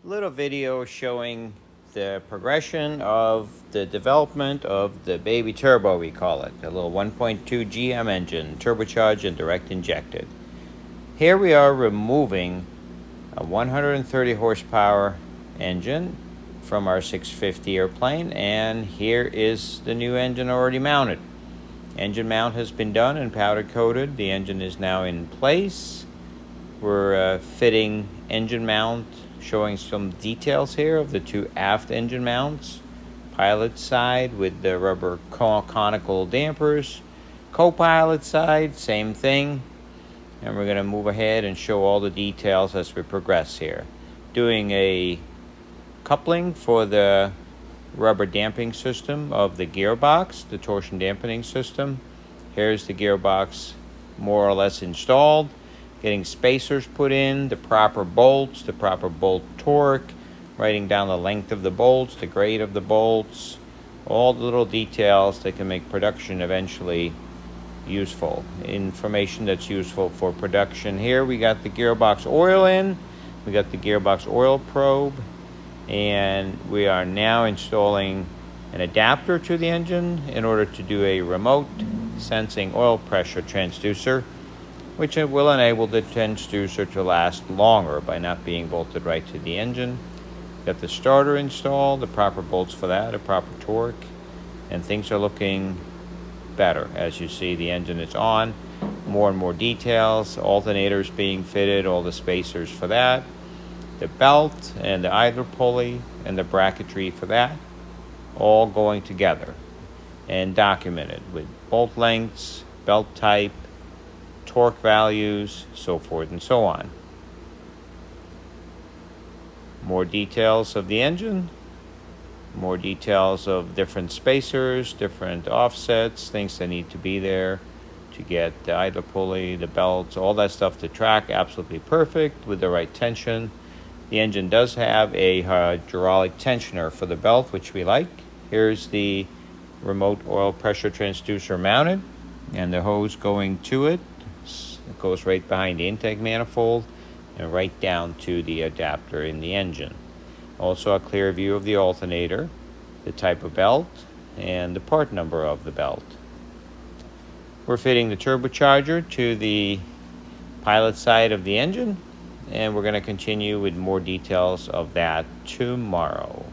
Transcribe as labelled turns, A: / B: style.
A: Little video showing the progression of the development of the baby turbo, we call it, the little 1.2 GM engine, turbocharged and direct injected. Here we are removing a 130 horsepower engine from our 650 airplane, and here is the new engine already mounted. Engine mount has been done and powder coated. The engine is now in place. We're fitting engine mount, showing some details here of the two aft engine mounts. Pilot side with the rubber conical dampers. Co-pilot side, same thing. And we're going to move ahead and show all the details as we progress here. Doing a coupling for the rubber damping system of the gearbox, the torsion dampening system. Here's the gearbox more or less installed. Getting spacers put in, the proper bolts, the proper bolt torque, writing down the length of the bolts, the grade of the bolts, all the little details that can make production eventually useful. Information that's useful for production. Here we got the gearbox oil in, we got the gearbox oil probe, and we are now installing an adapter to the engine in order to do a remote sensing oil pressure transducer, which will enable the transducer to last longer by not being bolted right to the engine. Got the starter installed, the proper bolts for that, a proper torque, and things are looking better. As you see, the engine is on. More and more details, alternators being fitted, all the spacers for that, the belt and the idler pulley and the bracketry for that, all going together and documented with bolt lengths, belt type, torque values, so forth and so on. More details of the engine, more details of different spacers, different offsets, things that need to be there to get the idler pulley, the belts, all that stuff to track absolutely perfect with the right tension. The engine does have a hydraulic tensioner for the belt, which we like. Here's the remote oil pressure transducer mounted, and the hose going to it. It goes right behind the intake manifold and right down to the adapter in the engine. Also a clear view of the alternator, the type of belt, and the part number of the belt. We're fitting the turbocharger to the pilot side of the engine, and we're going to continue with more details of that tomorrow.